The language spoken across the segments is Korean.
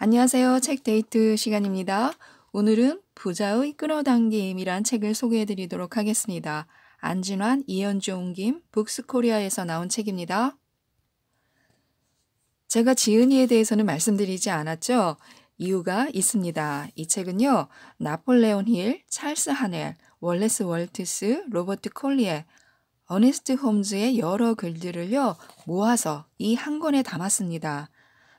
안녕하세요. 책 데이트 시간입니다. 오늘은 부자의 끌어당김이란 책을 소개해 드리도록 하겠습니다. 안진환, 이현주 옮김, 북스코리아에서 나온 책입니다. 제가 지은이에 대해서는 말씀드리지 않았죠? 이유가 있습니다. 이 책은요, 나폴레온 힐, 찰스 하넬, 월레스 월트스, 로버트 콜리에, 어네스트 홈즈의 여러 글들을요, 모아서 이 한 권에 담았습니다.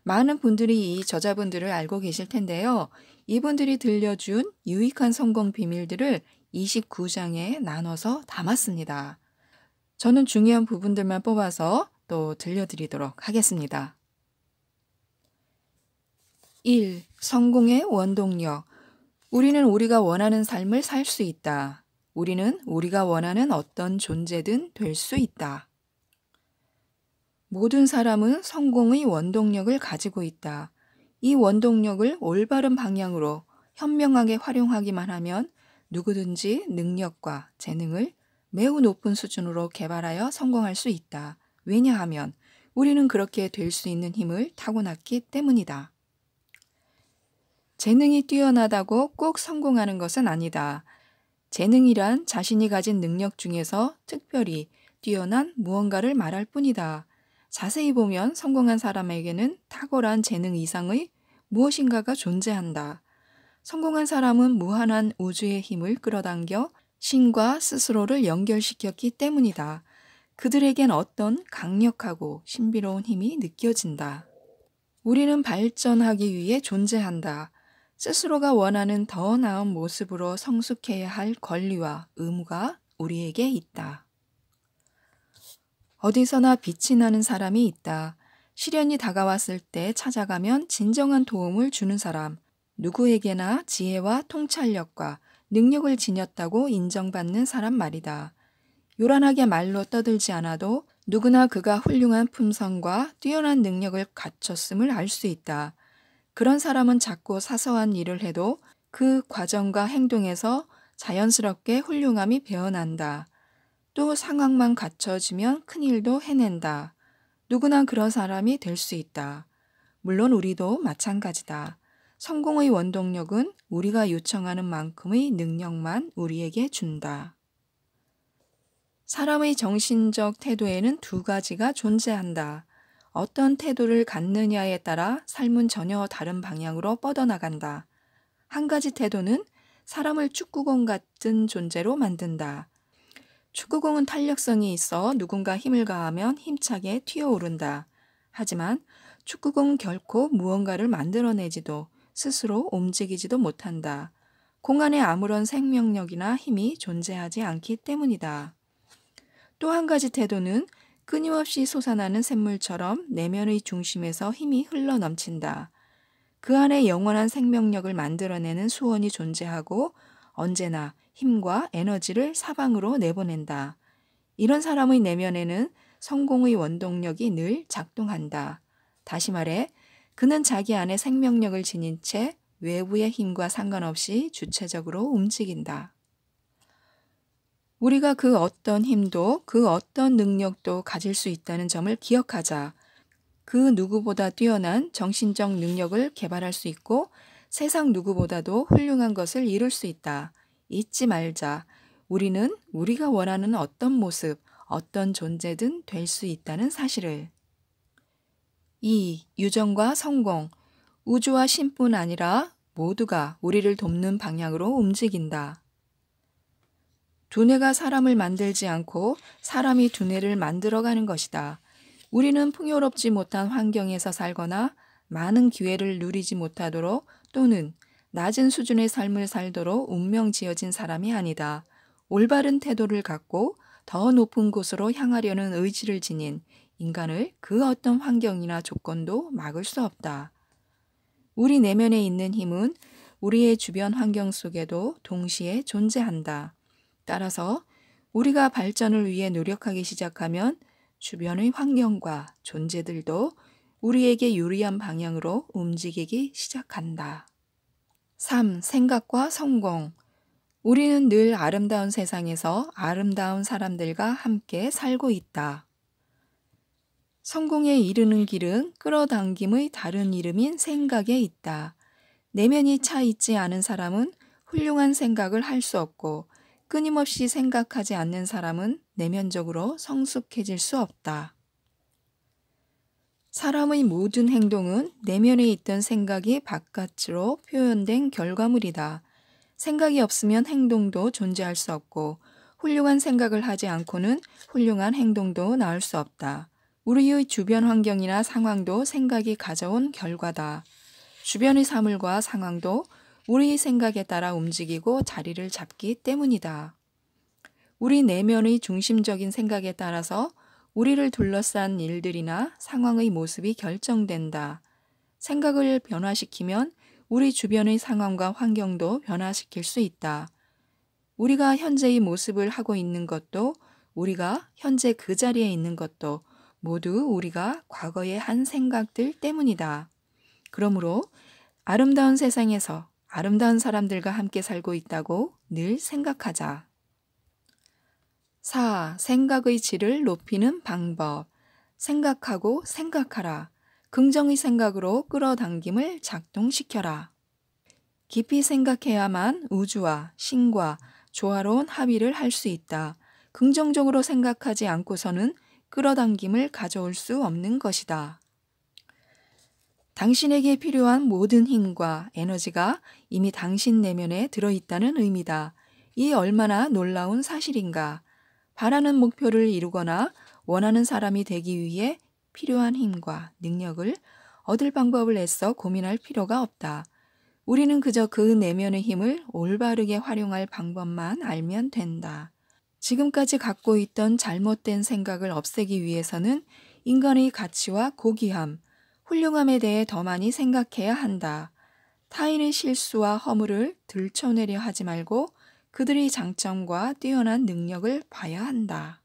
많은 분들이 이 저자분들을 알고 계실 텐데요. 이분들이 들려준 유익한 성공 비밀들을 29장에 나눠서 담았습니다. 저는 중요한 부분들만 뽑아서 또 들려드리도록 하겠습니다. 1. 성공의 원동력. 우리는 우리가 원하는 삶을 살 수 있다. 우리는 우리가 원하는 어떤 존재든 될 수 있다. 모든 사람은 성공의 원동력을 가지고 있다. 이 원동력을 올바른 방향으로 현명하게 활용하기만 하면 누구든지 능력과 재능을 매우 높은 수준으로 개발하여 성공할 수 있다. 왜냐하면 우리는 그렇게 될 수 있는 힘을 타고났기 때문이다. 재능이 뛰어나다고 꼭 성공하는 것은 아니다. 재능이란 자신이 가진 능력 중에서 특별히 뛰어난 무언가를 말할 뿐이다. 자세히 보면 성공한 사람에게는 탁월한 재능 이상의 무엇인가가 존재한다. 성공한 사람은 무한한 우주의 힘을 끌어당겨 신과 스스로를 연결시켰기 때문이다. 그들에겐 어떤 강력하고 신비로운 힘이 느껴진다. 우리는 발전하기 위해 존재한다. 스스로가 원하는 더 나은 모습으로 성숙해야 할 권리와 의무가 우리에게 있다. 어디서나 빛이 나는 사람이 있다. 시련이 다가왔을 때 찾아가면 진정한 도움을 주는 사람, 누구에게나 지혜와 통찰력과 능력을 지녔다고 인정받는 사람 말이다. 요란하게 말로 떠들지 않아도 누구나 그가 훌륭한 품성과 뛰어난 능력을 갖췄음을 알 수 있다. 그런 사람은 작고 사소한 일을 해도 그 과정과 행동에서 자연스럽게 훌륭함이 배어난다. 또 상황만 갖춰지면 큰일도 해낸다. 누구나 그런 사람이 될 수 있다. 물론 우리도 마찬가지다. 성공의 원동력은 우리가 요청하는 만큼의 능력만 우리에게 준다. 사람의 정신적 태도에는 두 가지가 존재한다. 어떤 태도를 갖느냐에 따라 삶은 전혀 다른 방향으로 뻗어나간다. 한 가지 태도는 사람을 축구공 같은 존재로 만든다. 축구공은 탄력성이 있어 누군가 힘을 가하면 힘차게 튀어오른다. 하지만 축구공은 결코 무언가를 만들어내지도 스스로 움직이지도 못한다. 공 안에 아무런 생명력이나 힘이 존재하지 않기 때문이다. 또 한 가지 태도는 끊임없이 솟아나는 샘물처럼 내면의 중심에서 힘이 흘러넘친다. 그 안에 영원한 생명력을 만들어내는 수원이 존재하고 언제나 힘과 에너지를 사방으로 내보낸다. 이런 사람의 내면에는 성공의 원동력이 늘 작동한다. 다시 말해, 그는 자기 안에 생명력을 지닌 채 외부의 힘과 상관없이 주체적으로 움직인다. 우리가 그 어떤 힘도 그 어떤 능력도 가질 수 있다는 점을 기억하자. 그 누구보다 뛰어난 정신적 능력을 개발할 수 있고 세상 누구보다도 훌륭한 것을 이룰 수 있다. 잊지 말자. 우리는 우리가 원하는 어떤 모습, 어떤 존재든 될 수 있다는 사실을. 2. 유전과 성공. 우주와 신뿐 아니라 모두가 우리를 돕는 방향으로 움직인다. 두뇌가 사람을 만들지 않고 사람이 두뇌를 만들어가는 것이다. 우리는 풍요롭지 못한 환경에서 살거나 많은 기회를 누리지 못하도록 또는 낮은 수준의 삶을 살도록 운명 지어진 사람이 아니다. 올바른 태도를 갖고 더 높은 곳으로 향하려는 의지를 지닌 인간을 그 어떤 환경이나 조건도 막을 수 없다. 우리 내면에 있는 힘은 우리의 주변 환경 속에도 동시에 존재한다. 따라서 우리가 발전을 위해 노력하기 시작하면 주변의 환경과 존재들도 우리에게 유리한 방향으로 움직이기 시작한다. 3. 생각과 성공. 우리는 늘 아름다운 세상에서 아름다운 사람들과 함께 살고 있다. 성공에 이르는 길은 끌어당김의 다른 이름인 생각에 있다. 내면이 차 있지 않은 사람은 훌륭한 생각을 할 수 없고 끊임없이 생각하지 않는 사람은 내면적으로 성숙해질 수 없다. 사람의 모든 행동은 내면에 있던 생각이 바깥으로 표현된 결과물이다. 생각이 없으면 행동도 존재할 수 없고 훌륭한 생각을 하지 않고는 훌륭한 행동도 나올 수 없다. 우리의 주변 환경이나 상황도 생각이 가져온 결과다. 주변의 사물과 상황도 우리의 생각에 따라 움직이고 자리를 잡기 때문이다. 우리 내면의 중심적인 생각에 따라서 우리를 둘러싼 일들이나 상황의 모습이 결정된다. 생각을 변화시키면 우리 주변의 상황과 환경도 변화시킬 수 있다. 우리가 현재의 모습을 하고 있는 것도 우리가 현재 그 자리에 있는 것도 모두 우리가 과거에 한 생각들 때문이다. 그러므로 아름다운 세상에서 아름다운 사람들과 함께 살고 있다고 늘 생각하자. 4. 생각의 질을 높이는 방법. 생각하고 생각하라. 긍정의 생각으로 끌어당김을 작동시켜라. 깊이 생각해야만 우주와 신과 조화로운 합의를 할 수 있다. 긍정적으로 생각하지 않고서는 끌어당김을 가져올 수 없는 것이다. 당신에게 필요한 모든 힘과 에너지가 이미 당신 내면에 들어있다는 의미다. 이 얼마나 놀라운 사실인가. 바라는 목표를 이루거나 원하는 사람이 되기 위해 필요한 힘과 능력을 얻을 방법을 애써 고민할 필요가 없다. 우리는 그저 그 내면의 힘을 올바르게 활용할 방법만 알면 된다. 지금까지 갖고 있던 잘못된 생각을 없애기 위해서는 인간의 가치와 고귀함, 훌륭함에 대해 더 많이 생각해야 한다. 타인의 실수와 허물을 들춰내려 하지 말고 그들의 장점과 뛰어난 능력을 봐야 한다.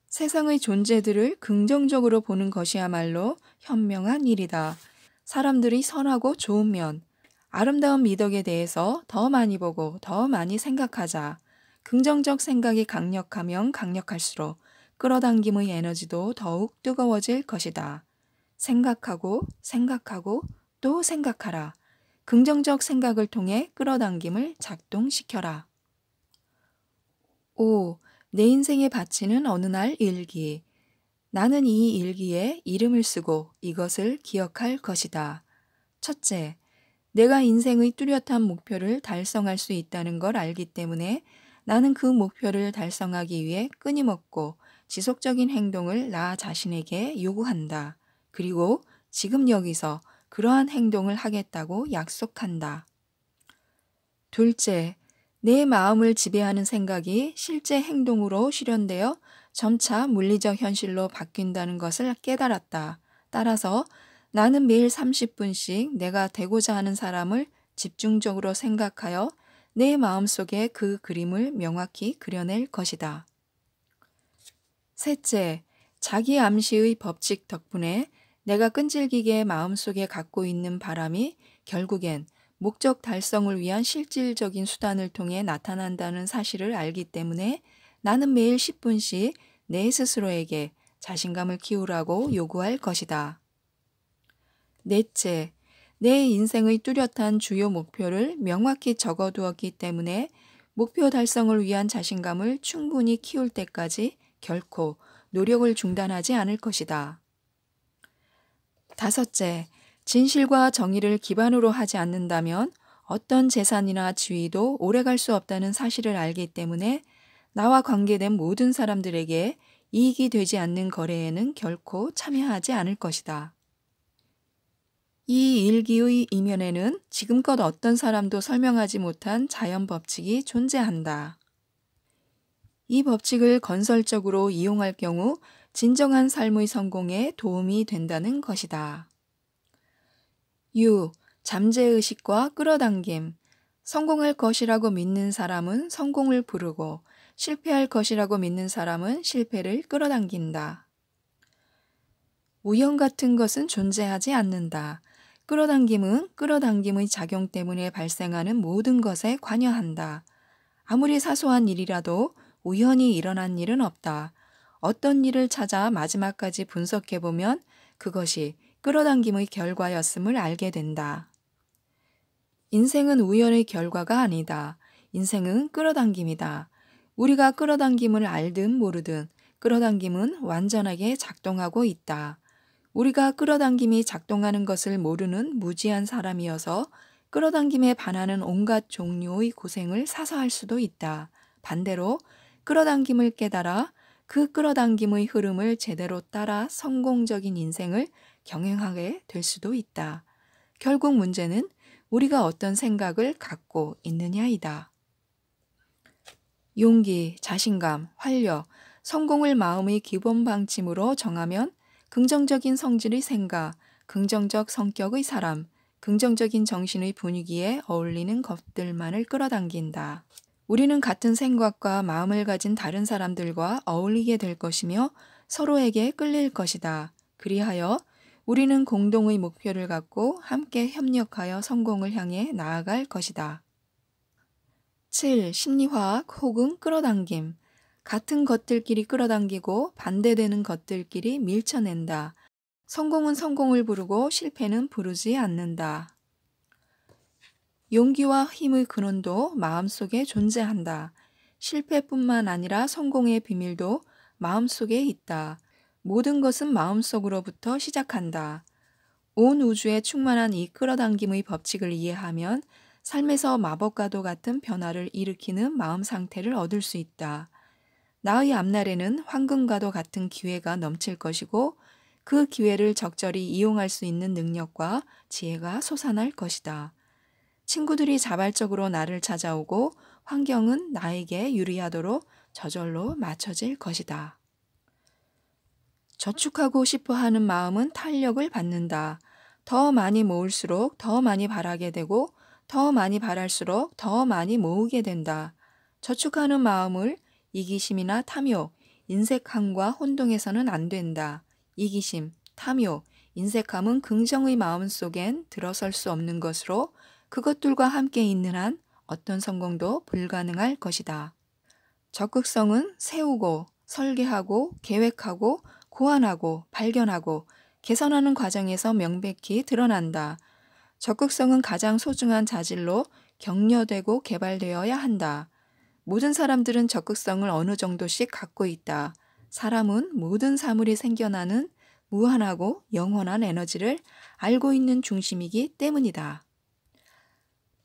세상의 존재들을 긍정적으로 보는 것이야말로 현명한 일이다. 사람들이 선하고 좋은 면, 아름다운 미덕에 대해서 더 많이 보고 더 많이 생각하자. 긍정적 생각이 강력하면 강력할수록 끌어당김의 에너지도 더욱 뜨거워질 것이다. 생각하고 생각하고 또 생각하라. 긍정적 생각을 통해 끌어당김을 작동시켜라. 5. 내 인생에 바치는 어느 날 일기. 나는 이 일기에 이름을 쓰고 이것을 기억할 것이다. 첫째, 내가 인생의 뚜렷한 목표를 달성할 수 있다는 걸 알기 때문에 나는 그 목표를 달성하기 위해 끊임없고 지속적인 행동을 나 자신에게 요구한다. 그리고 지금 여기서 그러한 행동을 하겠다고 약속한다. 둘째, 내 마음을 지배하는 생각이 실제 행동으로 실현되어 점차 물리적 현실로 바뀐다는 것을 깨달았다. 따라서 나는 매일 30분씩 내가 되고자 하는 사람을 집중적으로 생각하여 내 마음속에 그 그림을 명확히 그려낼 것이다. 셋째, 자기 암시의 법칙 덕분에 내가 끈질기게 마음속에 갖고 있는 바람이 결국엔 목적 달성을 위한 실질적인 수단을 통해 나타난다는 사실을 알기 때문에 나는 매일 10분씩 내 스스로에게 자신감을 키우라고 요구할 것이다. 넷째, 내 인생의 뚜렷한 주요 목표를 명확히 적어두었기 때문에 목표 달성을 위한 자신감을 충분히 키울 때까지 결코 노력을 중단하지 않을 것이다. 다섯째, 진실과 정의를 기반으로 하지 않는다면 어떤 재산이나 지위도 오래갈 수 없다는 사실을 알기 때문에 나와 관계된 모든 사람들에게 이익이 되지 않는 거래에는 결코 참여하지 않을 것이다. 이 일기의 이면에는 지금껏 어떤 사람도 설명하지 못한 자연 법칙이 존재한다. 이 법칙을 건설적으로 이용할 경우 진정한 삶의 성공에 도움이 된다는 것이다. 6. 잠재의식과 끌어당김. 성공할 것이라고 믿는 사람은 성공을 부르고 실패할 것이라고 믿는 사람은 실패를 끌어당긴다. 우연 같은 것은 존재하지 않는다. 끌어당김은 끌어당김의 작용 때문에 발생하는 모든 것에 관여한다. 아무리 사소한 일이라도 우연히 일어난 일은 없다. 어떤 일을 찾아 마지막까지 분석해보면 그것이 끌어당김의 결과였음을 알게 된다. 인생은 우연의 결과가 아니다. 인생은 끌어당김이다. 우리가 끌어당김을 알든 모르든 끌어당김은 완전하게 작동하고 있다. 우리가 끌어당김이 작동하는 것을 모르는 무지한 사람이어서 끌어당김에 반하는 온갖 종류의 고생을 사서 할 수도 있다. 반대로 끌어당김을 깨달아 그 끌어당김의 흐름을 제대로 따라 성공적인 인생을 경영하게 될 수도 있다. 결국 문제는 우리가 어떤 생각을 갖고 있느냐이다. 용기, 자신감, 활력, 성공을 마음의 기본 방침으로 정하면 긍정적인 성질의 생각, 긍정적 성격의 사람, 긍정적인 정신의 분위기에 어울리는 것들만을 끌어당긴다. 우리는 같은 생각과 마음을 가진 다른 사람들과 어울리게 될 것이며 서로에게 끌릴 것이다. 그리하여 우리는 공동의 목표를 갖고 함께 협력하여 성공을 향해 나아갈 것이다. 7. 심리화학 혹은 끌어당김. 같은 것들끼리 끌어당기고 반대되는 것들끼리 밀쳐낸다. 성공은 성공을 부르고 실패는 부르지 않는다. 용기와 힘의 근원도 마음속에 존재한다. 실패뿐만 아니라 성공의 비밀도 마음속에 있다. 모든 것은 마음속으로부터 시작한다. 온 우주에 충만한 이 끌어당김의 법칙을 이해하면 삶에서 마법과도 같은 변화를 일으키는 마음 상태를 얻을 수 있다. 나의 앞날에는 황금과도 같은 기회가 넘칠 것이고 그 기회를 적절히 이용할 수 있는 능력과 지혜가 솟아날 것이다. 친구들이 자발적으로 나를 찾아오고 환경은 나에게 유리하도록 저절로 맞춰질 것이다. 저축하고 싶어 하는 마음은 탄력을 받는다. 더 많이 모을수록 더 많이 바라게 되고 더 많이 바랄수록 더 많이 모으게 된다. 저축하는 마음을 이기심이나 탐욕, 인색함과 혼동해서는 안 된다. 이기심, 탐욕, 인색함은 긍정의 마음 속엔 들어설 수 없는 것으로 그것들과 함께 있는 한 어떤 성공도 불가능할 것이다. 적극성은 세우고, 설계하고, 계획하고, 고안하고, 발견하고, 개선하는 과정에서 명백히 드러난다. 적극성은 가장 소중한 자질로 격려되고 개발되어야 한다. 모든 사람들은 적극성을 어느 정도씩 갖고 있다. 사람은 모든 사물이 생겨나는 무한하고 영원한 에너지를 알고 있는 중심이기 때문이다.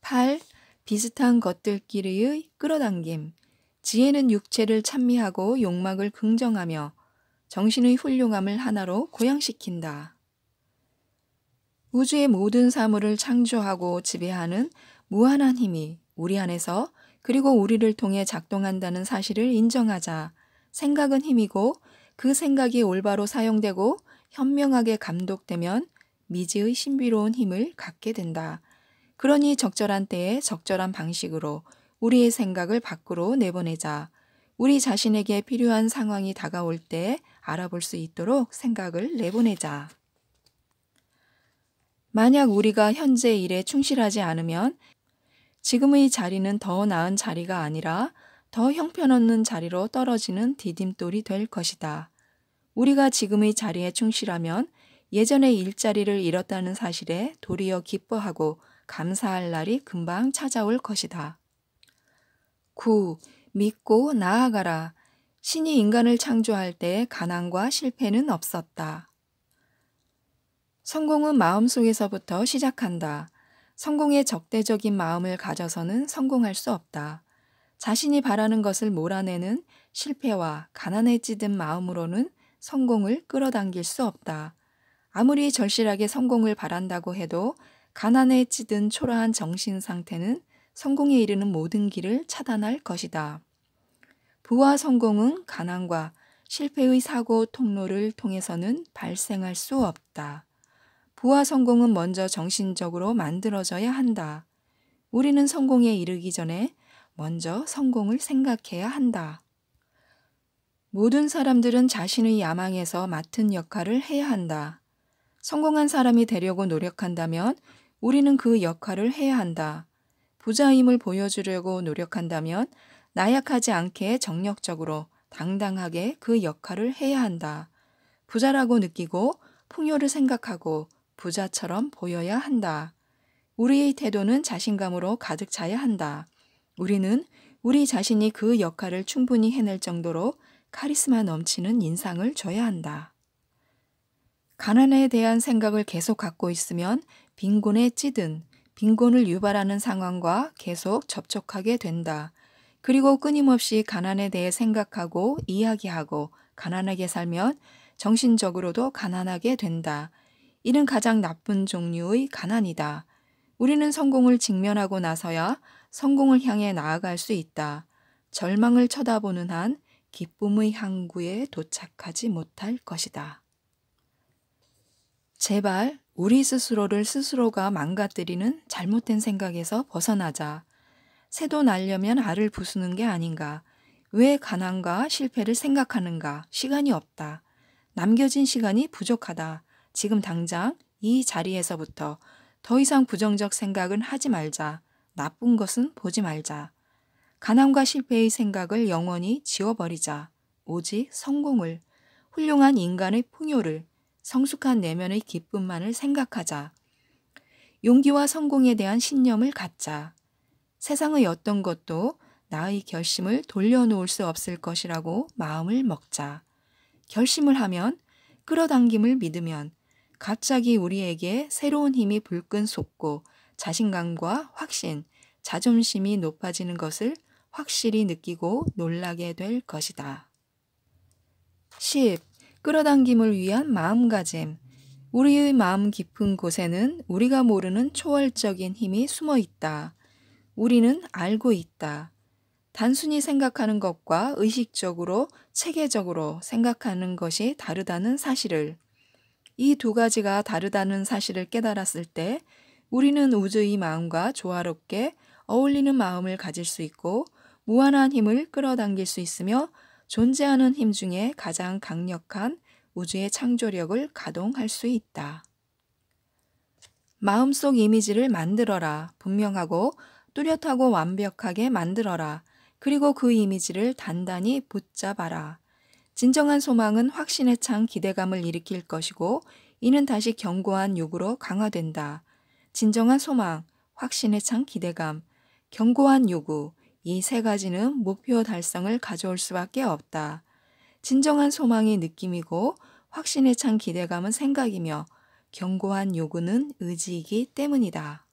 8. 비슷한 것들끼리의 끌어당김. 지혜는 육체를 찬미하고 욕망을 긍정하며 정신의 훌륭함을 하나로 고양시킨다. 우주의 모든 사물을 창조하고 지배하는 무한한 힘이 우리 안에서 그리고 우리를 통해 작동한다는 사실을 인정하자. 생각은 힘이고 그 생각이 올바로 사용되고 현명하게 감독되면 미지의 신비로운 힘을 갖게 된다. 그러니 적절한 때에 적절한 방식으로 우리의 생각을 밖으로 내보내자. 우리 자신에게 필요한 상황이 다가올 때 알아볼 수 있도록 생각을 내보내자. 만약 우리가 현재 일에 충실하지 않으면 지금의 자리는 더 나은 자리가 아니라 더 형편없는 자리로 떨어지는 디딤돌이 될 것이다. 우리가 지금의 자리에 충실하면 예전의 일자리를 잃었다는 사실에 도리어 기뻐하고 감사할 날이 금방 찾아올 것이다. 9. 믿고 나아가라. 신이 인간을 창조할 때 가난과 실패는 없었다. 성공은 마음속에서부터 시작한다. 성공에 적대적인 마음을 가져서는 성공할 수 없다. 자신이 바라는 것을 몰아내는 실패와 가난에 찌든 마음으로는 성공을 끌어당길 수 없다. 아무리 절실하게 성공을 바란다고 해도 가난에 찌든 초라한 정신 상태는 성공에 이르는 모든 길을 차단할 것이다. 부와 성공은 가난과 실패의 사고 통로를 통해서는 발생할 수 없다. 부와 성공은 먼저 정신적으로 만들어져야 한다. 우리는 성공에 이르기 전에 먼저 성공을 생각해야 한다. 모든 사람들은 자신의 야망에서 맡은 역할을 해야 한다. 성공한 사람이 되려고 노력한다면 우리는 그 역할을 해야 한다. 부자임을 보여주려고 노력한다면 나약하지 않게 정력적으로 당당하게 그 역할을 해야 한다. 부자라고 느끼고 풍요를 생각하고 부자처럼 보여야 한다. 우리의 태도는 자신감으로 가득 차야 한다. 우리는 우리 자신이 그 역할을 충분히 해낼 정도로 카리스마 넘치는 인상을 줘야 한다. 가난에 대한 생각을 계속 갖고 있으면 빈곤에 찌든 빈곤을 유발하는 상황과 계속 접촉하게 된다. 그리고 끊임없이 가난에 대해 생각하고 이야기하고 가난하게 살면 정신적으로도 가난하게 된다. 이는 가장 나쁜 종류의 가난이다. 우리는 성공을 직면하고 나서야 성공을 향해 나아갈 수 있다. 절망을 쳐다보는 한 기쁨의 항구에 도착하지 못할 것이다. 제발 우리 스스로를 스스로가 망가뜨리는 잘못된 생각에서 벗어나자. 새도 날려면 알을 부수는 게 아닌가. 왜 가난과 실패를 생각하는가. 시간이 없다. 남겨진 시간이 부족하다. 지금 당장 이 자리에서부터 더 이상 부정적 생각은 하지 말자. 나쁜 것은 보지 말자. 가난과 실패의 생각을 영원히 지워버리자. 오직 성공을, 훌륭한 인간의 풍요를, 성숙한 내면의 기쁨만을 생각하자. 용기와 성공에 대한 신념을 갖자. 세상의 어떤 것도 나의 결심을 돌려놓을 수 없을 것이라고 마음을 먹자. 결심을 하면, 끌어당김을 믿으면 갑자기 우리에게 새로운 힘이 불끈 솟고 자신감과 확신, 자존심이 높아지는 것을 확실히 느끼고 놀라게 될 것이다. 10. 끌어당김을 위한 마음가짐. 우리의 마음 깊은 곳에는 우리가 모르는 초월적인 힘이 숨어 있다. 우리는 알고 있다. 단순히 생각하는 것과 의식적으로, 체계적으로 생각하는 것이 다르다는 사실을. 이 두 가지가 다르다는 사실을 깨달았을 때 우리는 우주의 마음과 조화롭게 어울리는 마음을 가질 수 있고 무한한 힘을 끌어당길 수 있으며 존재하는 힘 중에 가장 강력한 우주의 창조력을 가동할 수 있다. 마음속 이미지를 만들어라. 분명하고 뚜렷하고 완벽하게 만들어라. 그리고 그 이미지를 단단히 붙잡아라. 진정한 소망은 확신에 찬 기대감을 일으킬 것이고 이는 다시 견고한 욕구로 강화된다. 진정한 소망, 확신에 찬 기대감, 견고한 요구, 이 세 가지는 목표 달성을 가져올 수밖에 없다. 진정한 소망이 느낌이고 확신에 찬 기대감은 생각이며 견고한 요구는 의지이기 때문이다.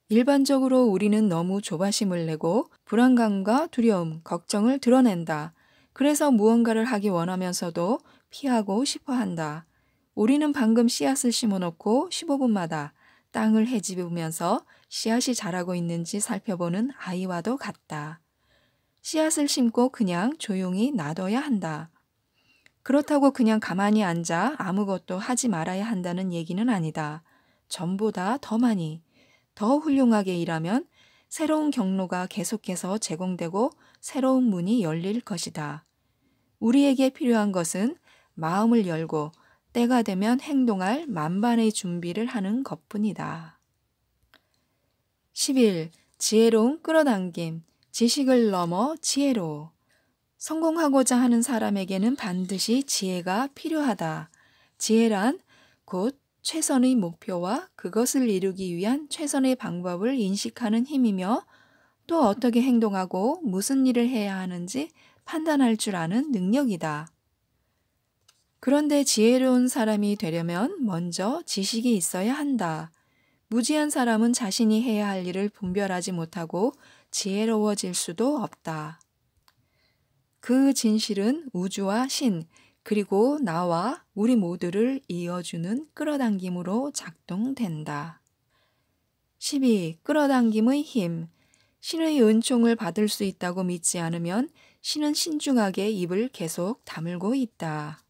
일반적으로 우리는 너무 조바심을 내고 불안감과 두려움, 걱정을 드러낸다. 그래서 무언가를 하기 원하면서도 피하고 싶어 한다. 우리는 방금 씨앗을 심어놓고 15분마다 땅을 헤집으면서 씨앗이 자라고 있는지 살펴보는 아이와도 같다. 씨앗을 심고 그냥 조용히 놔둬야 한다. 그렇다고 그냥 가만히 앉아 아무것도 하지 말아야 한다는 얘기는 아니다. 전보다 더 많이, 더 훌륭하게 일하면 새로운 경로가 계속해서 제공되고 새로운 문이 열릴 것이다. 우리에게 필요한 것은 마음을 열고 때가 되면 행동할 만반의 준비를 하는 것뿐이다. 11. 지혜로운 끌어당김. 지식을 넘어 지혜로. 성공하고자 하는 사람에게는 반드시 지혜가 필요하다. 지혜란 곧 최선의 목표와 그것을 이루기 위한 최선의 방법을 인식하는 힘이며 또 어떻게 행동하고 무슨 일을 해야 하는지 판단할 줄 아는 능력이다. 그런데 지혜로운 사람이 되려면 먼저 지식이 있어야 한다. 무지한 사람은 자신이 해야 할 일을 분별하지 못하고 지혜로워질 수도 없다. 그 진실은 우주와 신, 그리고 나와 우리 모두를 이어주는 끌어당김으로 작동된다. 12. 끌어당김의 힘. 신의 은총을 받을 수 있다고 믿지 않으면 신은 신중하게 입을 계속 다물고 있다.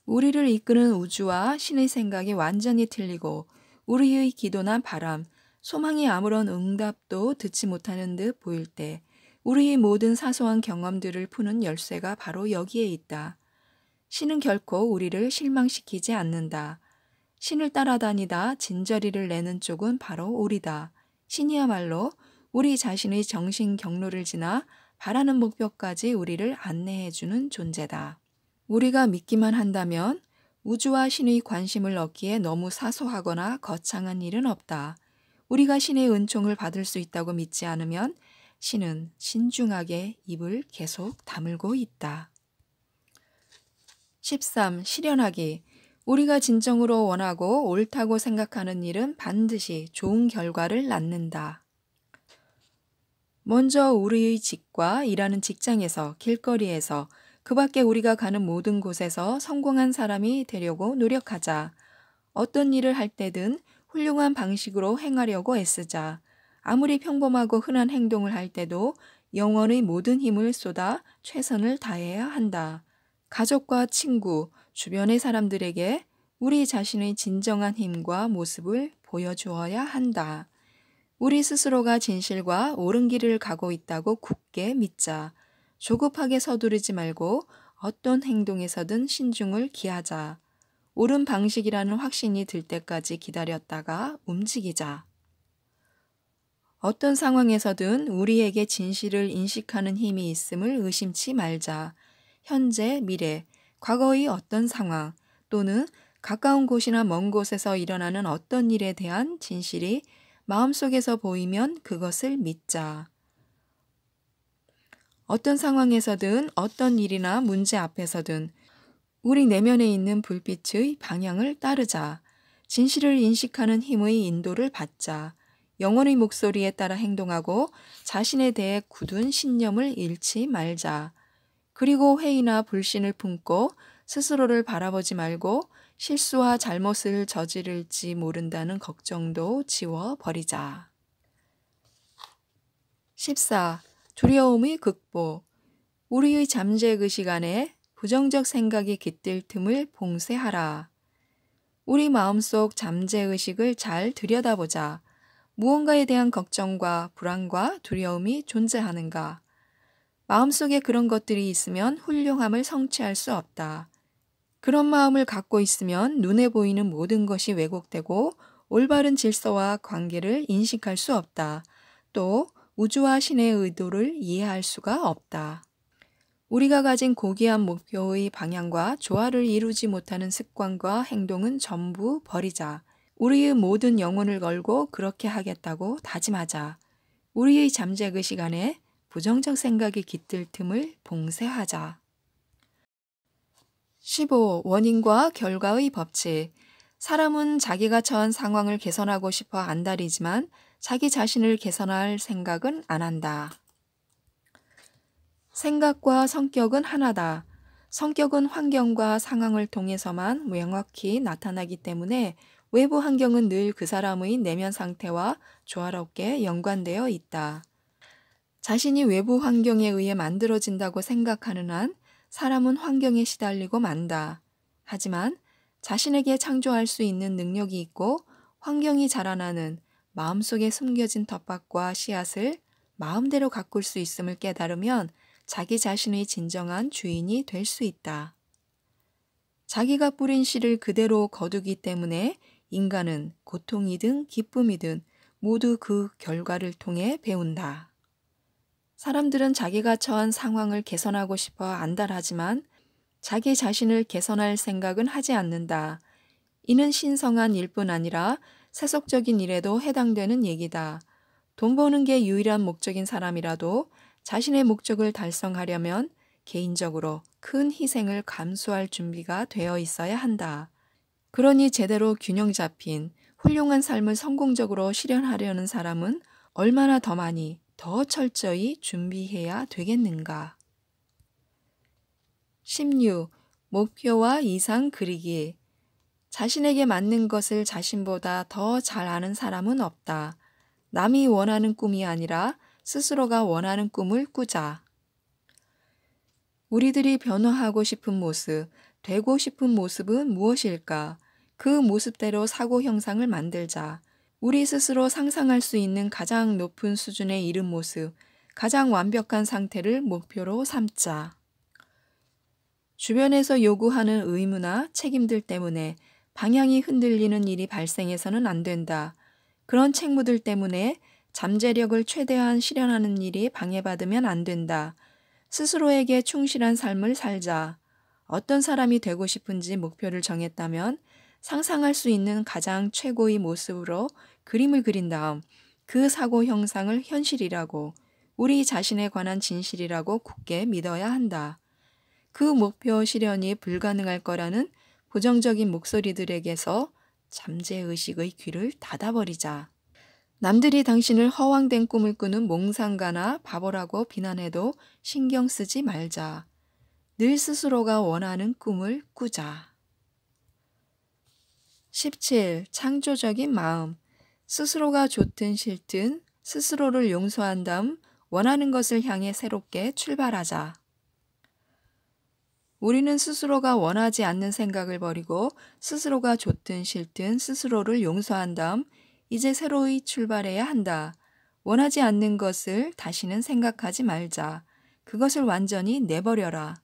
우리를 이끄는 우주와 신의 생각이 완전히 틀리고 우리의 기도나 바람, 소망이 아무런 응답도 듣지 못하는 듯 보일 때 우리의 모든 사소한 경험들을 푸는 열쇠가 바로 여기에 있다. 신은 결코 우리를 실망시키지 않는다. 신을 따라다니다 진저리를 내는 쪽은 바로 우리다. 신이야말로 우리 자신의 정신 경로를 지나 바라는 목표까지 우리를 안내해주는 존재다. 우리가 믿기만 한다면 우주와 신의 관심을 얻기에 너무 사소하거나 거창한 일은 없다. 우리가 신의 은총을 받을 수 있다고 믿지 않으면 신은 신중하게 입을 계속 다물고 있다. 13. 실현하기. 우리가 진정으로 원하고 옳다고 생각하는 일은 반드시 좋은 결과를 낳는다. 먼저 우리의 집과 일하는 직장에서, 길거리에서, 그 밖에 우리가 가는 모든 곳에서 성공한 사람이 되려고 노력하자. 어떤 일을 할 때든 훌륭한 방식으로 행하려고 애쓰자. 아무리 평범하고 흔한 행동을 할 때도 영혼의 모든 힘을 쏟아 최선을 다해야 한다. 가족과 친구, 주변의 사람들에게 우리 자신의 진정한 힘과 모습을 보여주어야 한다. 우리 스스로가 진실과 옳은 길을 가고 있다고 굳게 믿자. 조급하게 서두르지 말고 어떤 행동에서든 신중을 기하자. 옳은 방식이라는 확신이 들 때까지 기다렸다가 움직이자. 어떤 상황에서든 우리에게 진실을 인식하는 힘이 있음을 의심치 말자. 현재, 미래, 과거의 어떤 상황 또는 가까운 곳이나 먼 곳에서 일어나는 어떤 일에 대한 진실이 마음속에서 보이면 그것을 믿자. 어떤 상황에서든 어떤 일이나 문제 앞에서든 우리 내면에 있는 불빛의 방향을 따르자. 진실을 인식하는 힘의 인도를 받자. 영혼의 목소리에 따라 행동하고 자신에 대해 굳은 신념을 잃지 말자. 그리고 회의나 불신을 품고 스스로를 바라보지 말고 실수와 잘못을 저지를지 모른다는 걱정도 지워버리자. 14. 두려움의 극복. 우리의 잠재 그 시간에 부정적 생각이 깃들 틈을 봉쇄하라. 우리 마음속 잠재의식을 잘 들여다보자. 무언가에 대한 걱정과 불안과 두려움이 존재하는가? 마음속에 그런 것들이 있으면 훌륭함을 성취할 수 없다. 그런 마음을 갖고 있으면 눈에 보이는 모든 것이 왜곡되고 올바른 질서와 관계를 인식할 수 없다. 또 우주와 신의 의도를 이해할 수가 없다. 우리가 가진 고귀한 목표의 방향과 조화를 이루지 못하는 습관과 행동은 전부 버리자. 우리의 모든 영혼을 걸고 그렇게 하겠다고 다짐하자. 우리의 잠재 그 시간에 부정적 생각이 깃들 틈을 봉쇄하자. 15. 원인과 결과의 법칙. 사람은 자기가 처한 상황을 개선하고 싶어 안달이지만 자기 자신을 개선할 생각은 안 한다. 생각과 성격은 하나다. 성격은 환경과 상황을 통해서만 명확히 나타나기 때문에 외부 환경은 늘 그 사람의 내면 상태와 조화롭게 연관되어 있다. 자신이 외부 환경에 의해 만들어진다고 생각하는 한 사람은 환경에 시달리고 만다. 하지만 자신에게 창조할 수 있는 능력이 있고 환경이 자라나는 마음속에 숨겨진 텃밭과 씨앗을 마음대로 가꿀 수 있음을 깨달으면 자기 자신의 진정한 주인이 될 수 있다. 자기가 뿌린 씨를 그대로 거두기 때문에 인간은 고통이든 기쁨이든 모두 그 결과를 통해 배운다. 사람들은 자기가 처한 상황을 개선하고 싶어 안달하지만 자기 자신을 개선할 생각은 하지 않는다. 이는 신성한 일뿐 아니라 세속적인 일에도 해당되는 얘기다. 돈 버는 게 유일한 목적인 사람이라도 자신의 목적을 달성하려면 개인적으로 큰 희생을 감수할 준비가 되어 있어야 한다. 그러니 제대로 균형 잡힌 훌륭한 삶을 성공적으로 실현하려는 사람은 얼마나 더 많이, 더 철저히 준비해야 되겠는가. 16. 목표와 이상 그리기. 자신에게 맞는 것을 자신보다 더 잘 아는 사람은 없다. 남이 원하는 꿈이 아니라 스스로가 원하는 꿈을 꾸자. 우리들이 변화하고 싶은 모습, 되고 싶은 모습은 무엇일까? 그 모습대로 사고 형상을 만들자. 우리 스스로 상상할 수 있는 가장 높은 수준에 이른 모습, 가장 완벽한 상태를 목표로 삼자. 주변에서 요구하는 의무나 책임들 때문에 방향이 흔들리는 일이 발생해서는 안 된다. 그런 책무들 때문에 잠재력을 최대한 실현하는 일이 방해받으면 안 된다. 스스로에게 충실한 삶을 살자. 어떤 사람이 되고 싶은지 목표를 정했다면 상상할 수 있는 가장 최고의 모습으로 그림을 그린 다음 그 사고 형상을 현실이라고, 우리 자신에 관한 진실이라고 굳게 믿어야 한다. 그 목표 실현이 불가능할 거라는 부정적인 목소리들에게서 잠재의식의 귀를 닫아버리자. 남들이 당신을 허황된 꿈을 꾸는 몽상가나 바보라고 비난해도 신경 쓰지 말자. 늘 스스로가 원하는 꿈을 꾸자. 17. 창조적인 마음. 스스로가 좋든 싫든 스스로를 용서한 다음 원하는 것을 향해 새롭게 출발하자. 우리는 스스로가 원하지 않는 생각을 버리고 스스로가 좋든 싫든 스스로를 용서한 다음 이제 새로이 출발해야 한다. 원하지 않는 것을 다시는 생각하지 말자. 그것을 완전히 내버려라.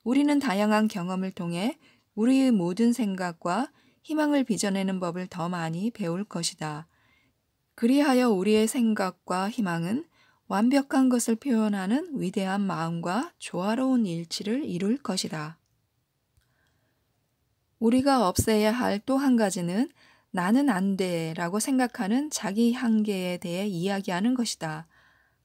우리는 다양한 경험을 통해 우리의 모든 생각과 희망을 빚어내는 법을 더 많이 배울 것이다. 그리하여 우리의 생각과 희망은 완벽한 것을 표현하는 위대한 마음과 조화로운 일치를 이룰 것이다. 우리가 없애야 할 또 한 가지는 나는 안 돼 라고 생각하는 자기 한계에 대해 이야기하는 것이다.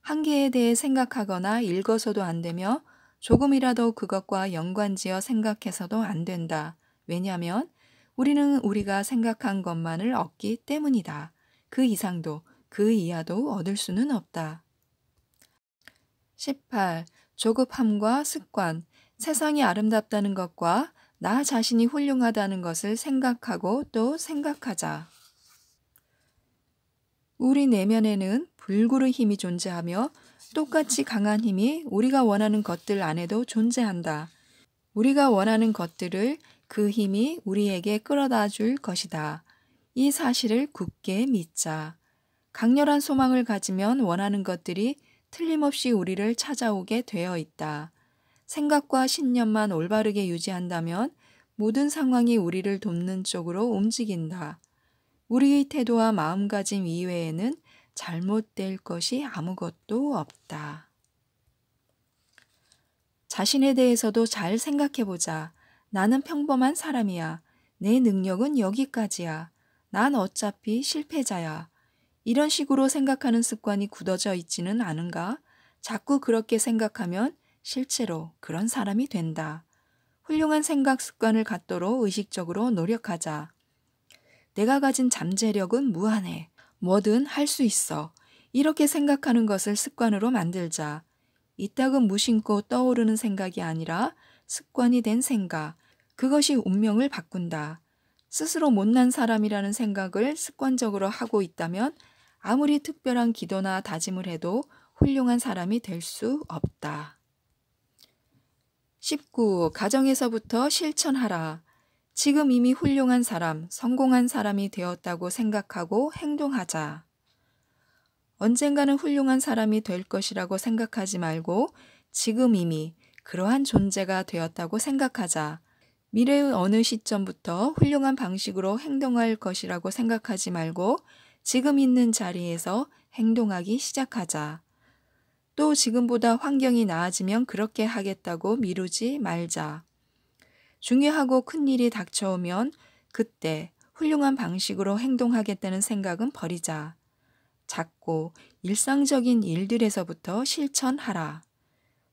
한계에 대해 생각하거나 읽어서도 안 되며 조금이라도 그것과 연관지어 생각해서도 안 된다. 왜냐하면 우리는 우리가 생각한 것만을 얻기 때문이다. 그 이상도 그 이하도 얻을 수는 없다. 18. 조급함과 습관. 세상이 아름답다는 것과 나 자신이 훌륭하다는 것을 생각하고 또 생각하자. 우리 내면에는 불굴의 힘이 존재하며 똑같이 강한 힘이 우리가 원하는 것들 안에도 존재한다. 우리가 원하는 것들을 그 힘이 우리에게 끌어다 줄 것이다. 이 사실을 굳게 믿자. 강렬한 소망을 가지면 원하는 것들이 틀림없이 우리를 찾아오게 되어 있다. 생각과 신념만 올바르게 유지한다면 모든 상황이 우리를 돕는 쪽으로 움직인다. 우리의 태도와 마음가짐 이외에는 잘못될 것이 아무것도 없다. 자신에 대해서도 잘 생각해보자. 나는 평범한 사람이야. 내 능력은 여기까지야. 난 어차피 실패자야. 이런 식으로 생각하는 습관이 굳어져 있지는 않은가? 자꾸 그렇게 생각하면 실제로 그런 사람이 된다. 훌륭한 생각 습관을 갖도록 의식적으로 노력하자. 내가 가진 잠재력은 무한해. 뭐든 할 수 있어. 이렇게 생각하는 것을 습관으로 만들자. 이따금 무심코 떠오르는 생각이 아니라 습관이 된 생각. 그것이 운명을 바꾼다. 스스로 못난 사람이라는 생각을 습관적으로 하고 있다면 아무리 특별한 기도나 다짐을 해도 훌륭한 사람이 될 수 없다. 19. 가정에서부터 실천하라. 지금 이미 훌륭한 사람, 성공한 사람이 되었다고 생각하고 행동하자. 언젠가는 훌륭한 사람이 될 것이라고 생각하지 말고 지금 이미 그러한 존재가 되었다고 생각하자. 미래의 어느 시점부터 훌륭한 방식으로 행동할 것이라고 생각하지 말고 지금 있는 자리에서 행동하기 시작하자. 또 지금보다 환경이 나아지면 그렇게 하겠다고 미루지 말자. 중요하고 큰 일이 닥쳐오면 그때 훌륭한 방식으로 행동하겠다는 생각은 버리자. 작고 일상적인 일들에서부터 실천하라.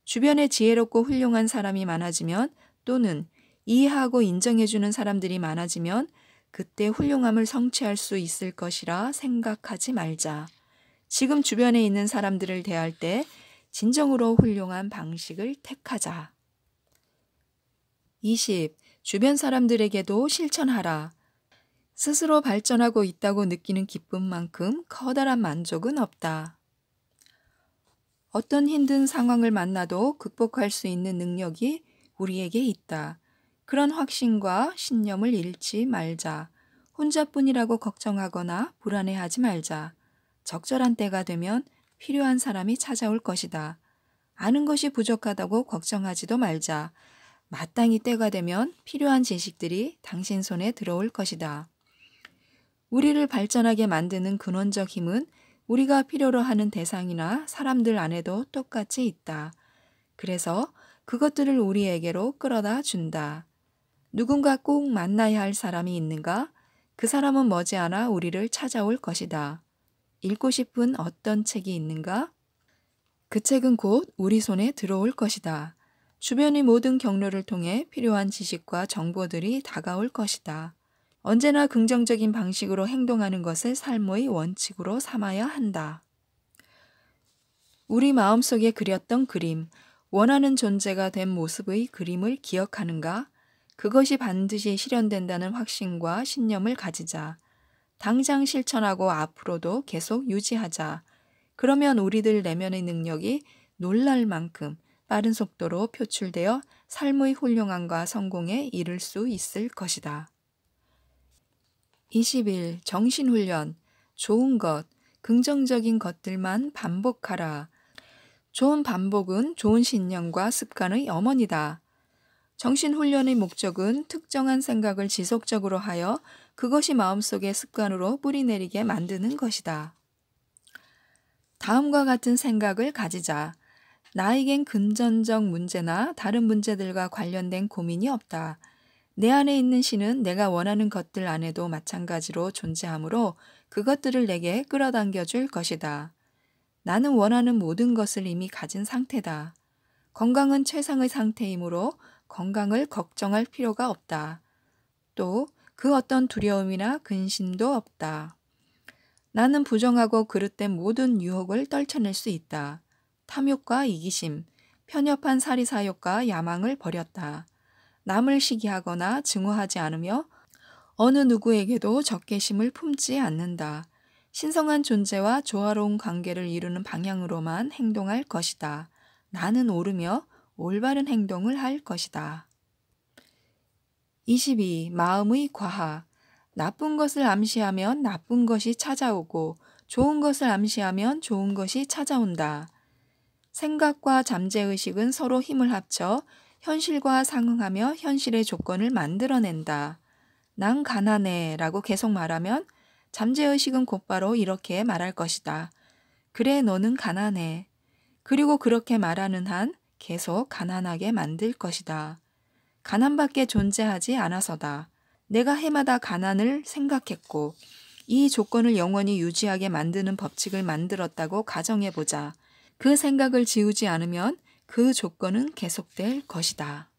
주변에 지혜롭고 훌륭한 사람이 많아지면 또는 이해하고 인정해주는 사람들이 많아지면 그때 훌륭함을 성취할 수 있을 것이라 생각하지 말자. 지금 주변에 있는 사람들을 대할 때 진정으로 훌륭한 방식을 택하자. 20. 주변 사람들에게도 실천하라. 스스로 발전하고 있다고 느끼는 기쁨만큼 커다란 만족은 없다. 어떤 힘든 상황을 만나도 극복할 수 있는 능력이 우리에게 있다. 그런 확신과 신념을 잃지 말자. 혼자뿐이라고 걱정하거나 불안해하지 말자. 적절한 때가 되면 필요한 사람이 찾아올 것이다. 아는 것이 부족하다고 걱정하지도 말자. 마땅히 때가 되면 필요한 지식들이 당신 손에 들어올 것이다. 우리를 발전하게 만드는 근원적 힘은 우리가 필요로 하는 대상이나 사람들 안에도 똑같이 있다. 그래서 그것들을 우리에게로 끌어다 준다. 누군가 꼭 만나야 할 사람이 있는가? 그 사람은 머지않아 우리를 찾아올 것이다. 읽고 싶은 어떤 책이 있는가? 그 책은 곧 우리 손에 들어올 것이다. 주변의 모든 경로를 통해 필요한 지식과 정보들이 다가올 것이다. 언제나 긍정적인 방식으로 행동하는 것을 삶의 원칙으로 삼아야 한다. 우리 마음속에 그렸던 그림, 원하는 존재가 된 모습의 그림을 기억하는가? 그것이 반드시 실현된다는 확신과 신념을 가지자. 당장 실천하고 앞으로도 계속 유지하자. 그러면 우리들 내면의 능력이 놀랄 만큼 빠른 속도로 표출되어 삶의 훌륭함과 성공에 이를 수 있을 것이다. 20일 정신훈련. 좋은 것, 긍정적인 것들만 반복하라. 좋은 반복은 좋은 신념과 습관의 어머니다. 정신훈련의 목적은 특정한 생각을 지속적으로 하여 그것이 마음속의 습관으로 뿌리내리게 만드는 것이다. 다음과 같은 생각을 가지자. 나에겐 금전적 문제나 다른 문제들과 관련된 고민이 없다. 내 안에 있는 신은 내가 원하는 것들 안에도 마찬가지로 존재하므로 그것들을 내게 끌어당겨 줄 것이다. 나는 원하는 모든 것을 이미 가진 상태다. 건강은 최상의 상태이므로 건강을 걱정할 필요가 없다. 또 그 어떤 두려움이나 근심도 없다. 나는 부정하고 그릇된 모든 유혹을 떨쳐낼 수 있다. 탐욕과 이기심, 편협한 사리사욕과 야망을 버렸다. 남을 시기하거나 증오하지 않으며 어느 누구에게도 적개심을 품지 않는다. 신성한 존재와 조화로운 관계를 이루는 방향으로만 행동할 것이다. 나는 옳으며 올바른 행동을 할 것이다. 22. 마음의 과학. 나쁜 것을 암시하면 나쁜 것이 찾아오고 좋은 것을 암시하면 좋은 것이 찾아온다. 생각과 잠재의식은 서로 힘을 합쳐 현실과 상응하며 현실의 조건을 만들어낸다. 난 가난해 라고 계속 말하면 잠재의식은 곧바로 이렇게 말할 것이다. 그래, 너는 가난해. 그리고 그렇게 말하는 한 계속 가난하게 만들 것이다. 가난밖에 존재하지 않아서다. 내가 해마다 가난을 생각했고 이 조건을 영원히 유지하게 만드는 법칙을 만들었다고 가정해보자. 그 생각을 지우지 않으면 그 조건은 계속될 것이다.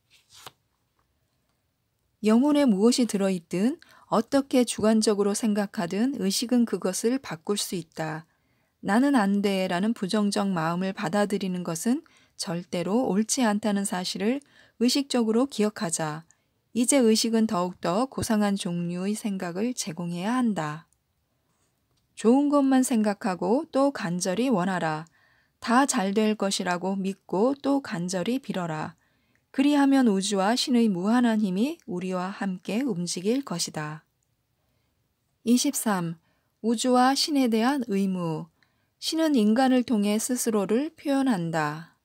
영혼에 무엇이 들어있든 어떻게 주관적으로 생각하든 의식은 그것을 바꿀 수 있다. 나는 안 돼 라는 부정적 마음을 받아들이는 것은 절대로 옳지 않다는 사실을 의식적으로 기억하자. 이제 의식은 더욱더 고상한 종류의 생각을 제공해야 한다. 좋은 것만 생각하고 또 간절히 원하라. 다 잘 될 것이라고 믿고 또 간절히 빌어라. 그리하면 우주와 신의 무한한 힘이 우리와 함께 움직일 것이다. 23. 우주와 신에 대한 의무. 신은 인간을 통해 스스로를 표현한다.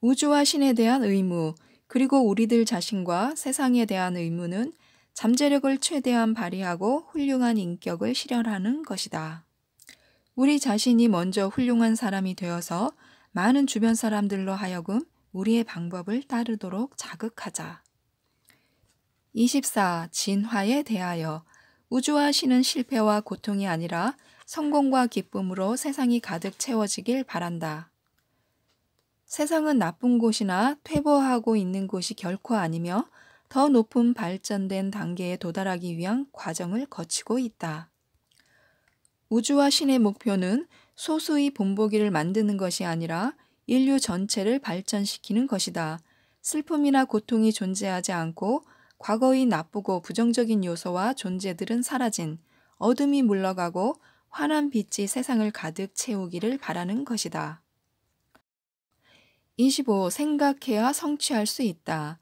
우주와 신에 대한 의무, 그리고 우리들 자신과 세상에 대한 의무는 잠재력을 최대한 발휘하고 훌륭한 인격을 실현하는 것이다. 우리 자신이 먼저 훌륭한 사람이 되어서 많은 주변 사람들로 하여금 우리의 방법을 따르도록 자극하자. 24. 진화에 대하여. 우주와 신은 실패와 고통이 아니라 성공과 기쁨으로 세상이 가득 채워지길 바란다. 세상은 나쁜 곳이나 퇴보하고 있는 곳이 결코 아니며 더 높은 발전된 단계에 도달하기 위한 과정을 거치고 있다. 우주와 신의 목표는 소수의 본보기를 만드는 것이 아니라 인류 전체를 발전시키는 것이다. 슬픔이나 고통이 존재하지 않고 과거의 나쁘고 부정적인 요소와 존재들은 사라진 어둠이 물러가고 환한 빛이 세상을 가득 채우기를 바라는 것이다. 25. 생각해야 성취할 수 있다.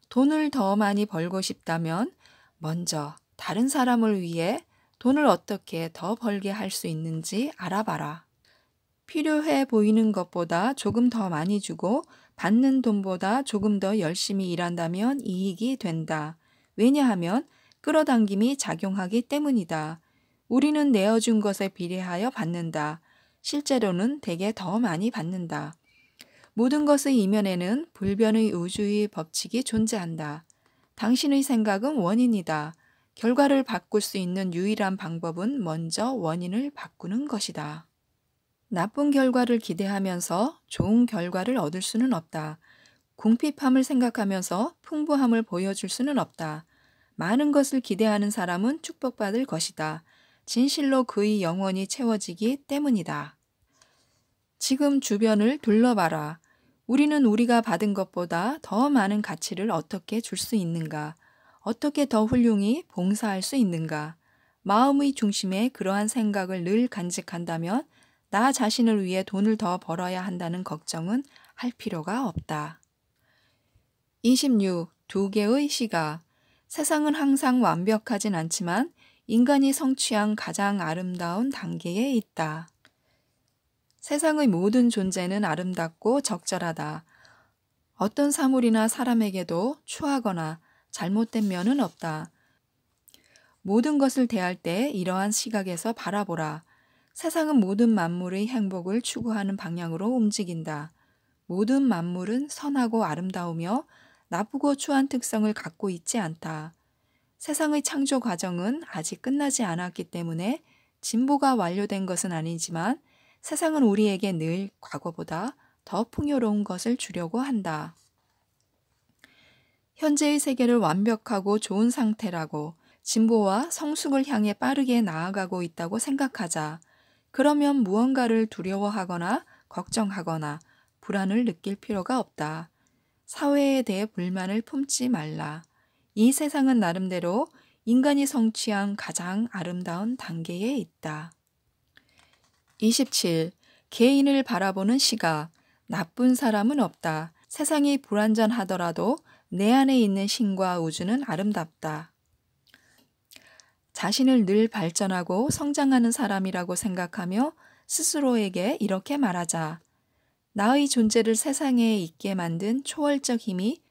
돈을 더 많이 벌고 싶다면 먼저 다른 사람을 위해 돈을 어떻게 더 벌게 할 수 있는지 알아봐라. 필요해 보이는 것보다 조금 더 많이 주고 받는 돈보다 조금 더 열심히 일한다면 이익이 된다. 왜냐하면 끌어당김이 작용하기 때문이다. 우리는 내어준 것에 비례하여 받는다. 실제로는 대개 더 많이 받는다. 모든 것의 이면에는 불변의 우주의 법칙이 존재한다. 당신의 생각은 원인이다. 결과를 바꿀 수 있는 유일한 방법은 먼저 원인을 바꾸는 것이다. 나쁜 결과를 기대하면서 좋은 결과를 얻을 수는 없다. 궁핍함을 생각하면서 풍부함을 보여줄 수는 없다. 많은 것을 기대하는 사람은 축복받을 것이다. 진실로 그의 영혼이 채워지기 때문이다. 지금 주변을 둘러봐라. 우리는 우리가 받은 것보다 더 많은 가치를 어떻게 줄 수 있는가? 어떻게 더 훌륭히 봉사할 수 있는가? 마음의 중심에 그러한 생각을 늘 간직한다면 나 자신을 위해 돈을 더 벌어야 한다는 걱정은 할 필요가 없다. 26. 두 개의 시가. 세상은 항상 완벽하진 않지만 인간이 성취한 가장 아름다운 단계에 있다. 세상의 모든 존재는 아름답고 적절하다. 어떤 사물이나 사람에게도 추하거나 잘못된 면은 없다. 모든 것을 대할 때 이러한 시각에서 바라보라. 세상은 모든 만물의 행복을 추구하는 방향으로 움직인다. 모든 만물은 선하고 아름다우며 나쁘고 추한 특성을 갖고 있지 않다. 세상의 창조 과정은 아직 끝나지 않았기 때문에 진보가 완료된 것은 아니지만 세상은 우리에게 늘 과거보다 더 풍요로운 것을 주려고 한다. 현재의 세계를 완벽하고 좋은 상태라고 진보와 성숙을 향해 빠르게 나아가고 있다고 생각하자. 그러면 무언가를 두려워하거나 걱정하거나 불안을 느낄 필요가 없다. 사회에 대해 불만을 품지 말라. 이 세상은 나름대로 인간이 성취한 가장 아름다운 단계에 있다. 27. 개인을 바라보는 시각. 나쁜 사람은 없다. 세상이 불완전하더라도 내 안에 있는 신과 우주는 아름답다. 자신을 늘 발전하고 성장하는 사람이라고 생각하며 스스로에게 이렇게 말하자. 나의 존재를 세상에 있게 만든 초월적 힘이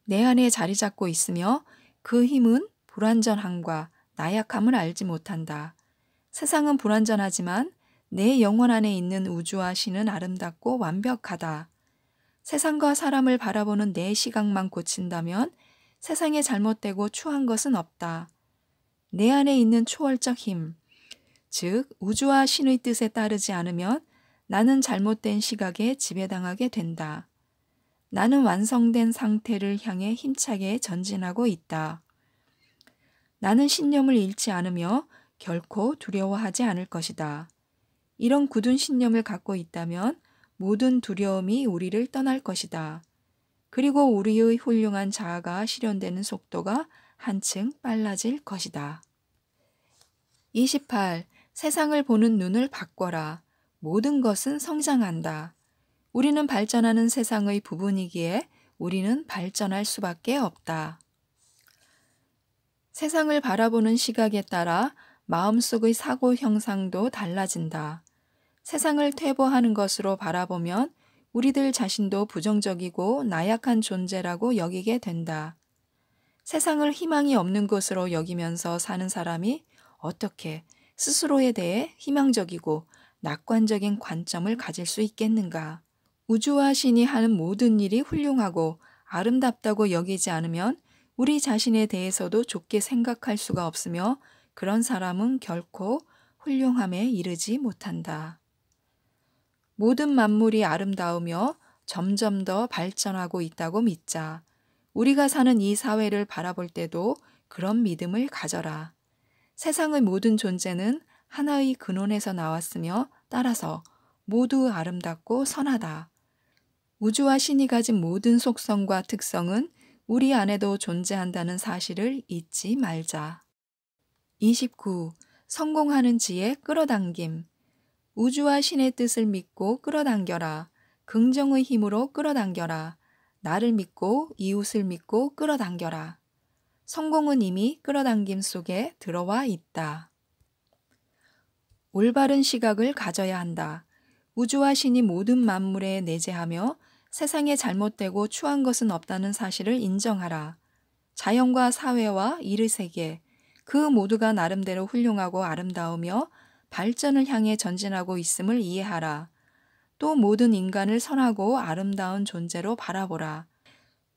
내 안에 자리 잡고 있으며 그 힘은 불완전함과 나약함을 알지 못한다. 세상은 불완전하지만 내 영혼 안에 있는 우주와 신은 아름답고 완벽하다. 세상과 사람을 바라보는 내 시각만 고친다면 세상에 잘못되고 추한 것은 없다. 내 안에 있는 초월적 힘, 즉 우주와 신의 뜻에 따르지 않으면 나는 잘못된 시각에 지배당하게 된다. 나는 완성된 상태를 향해 힘차게 전진하고 있다. 나는 신념을 잃지 않으며 결코 두려워하지 않을 것이다. 이런 굳은 신념을 갖고 있다면 모든 두려움이 우리를 떠날 것이다. 그리고 우리의 훌륭한 자아가 실현되는 속도가 한층 빨라질 것이다. 28. 세상을 보는 눈을 바꿔라. 모든 것은 성장한다. 우리는 발전하는 세상의 부분이기에 우리는 발전할 수밖에 없다. 세상을 바라보는 시각에 따라 마음속의 사고 형상도 달라진다. 세상을 퇴보하는 것으로 바라보면 우리들 자신도 부정적이고 나약한 존재라고 여기게 된다. 세상을 희망이 없는 것으로 여기면서 사는 사람이 어떻게 스스로에 대해 희망적이고 낙관적인 관점을 가질 수 있겠는가? 우주와 신이 하는 모든 일이 훌륭하고 아름답다고 여기지 않으면 우리 자신에 대해서도 좋게 생각할 수가 없으며 그런 사람은 결코 훌륭함에 이르지 못한다. 모든 만물이 아름다우며 점점 더 발전하고 있다고 믿자. 우리가 사는 이 사회를 바라볼 때도 그런 믿음을 가져라. 세상의 모든 존재는 하나의 근원에서 나왔으며 따라서 모두 아름답고 선하다. 우주와 신이 가진 모든 속성과 특성은 우리 안에도 존재한다는 사실을 잊지 말자. 29. 성공하는 지혜 끌어당김. 우주와 신의 뜻을 믿고 끌어당겨라. 긍정의 힘으로 끌어당겨라. 나를 믿고 이웃을 믿고 끌어당겨라. 성공은 이미 끌어당김 속에 들어와 있다. 올바른 시각을 가져야 한다. 우주와 신이 모든 만물에 내재하며 세상에 잘못되고 추한 것은 없다는 사실을 인정하라. 자연과 사회와 일의 세계, 그 모두가 나름대로 훌륭하고 아름다우며 발전을 향해 전진하고 있음을 이해하라. 또 모든 인간을 선하고 아름다운 존재로 바라보라.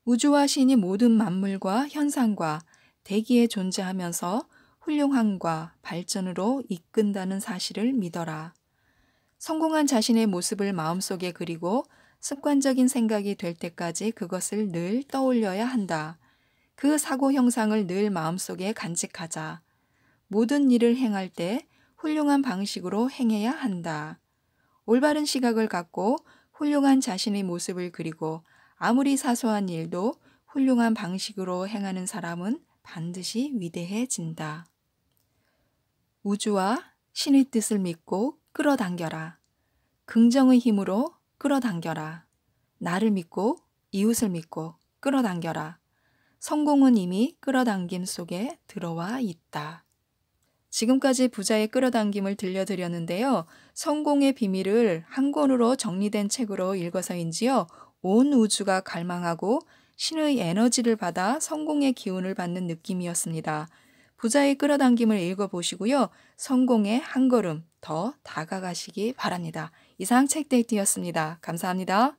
우주와 신이 모든 만물과 현상과 대기에 존재하면서 훌륭함과 발전으로 이끈다는 사실을 믿어라. 성공한 자신의 모습을 마음속에 그리고 습관적인 생각이 될 때까지 그것을 늘 떠올려야 한다. 그 사고 형상을 늘 마음속에 간직하자. 모든 일을 행할 때 훌륭한 방식으로 행해야 한다. 올바른 시각을 갖고 훌륭한 자신의 모습을 그리고 아무리 사소한 일도 훌륭한 방식으로 행하는 사람은 반드시 위대해진다. 우주와 신의 뜻을 믿고 끌어당겨라. 긍정의 힘으로 끌어당겨라. 나를 믿고 이웃을 믿고 끌어당겨라. 성공은 이미 끌어당김 속에 들어와 있다. 지금까지 부자의 끌어당김을 들려드렸는데요. 성공의 비밀을 한 권으로 정리된 책으로 읽어서인지요. 온 우주가 갈망하고 신의 에너지를 받아 성공의 기운을 받는 느낌이었습니다. 부자의 끌어당김을 읽어보시고요. 성공의 한 걸음 더 다가가시기 바랍니다. 이상 책데이트였습니다. 감사합니다.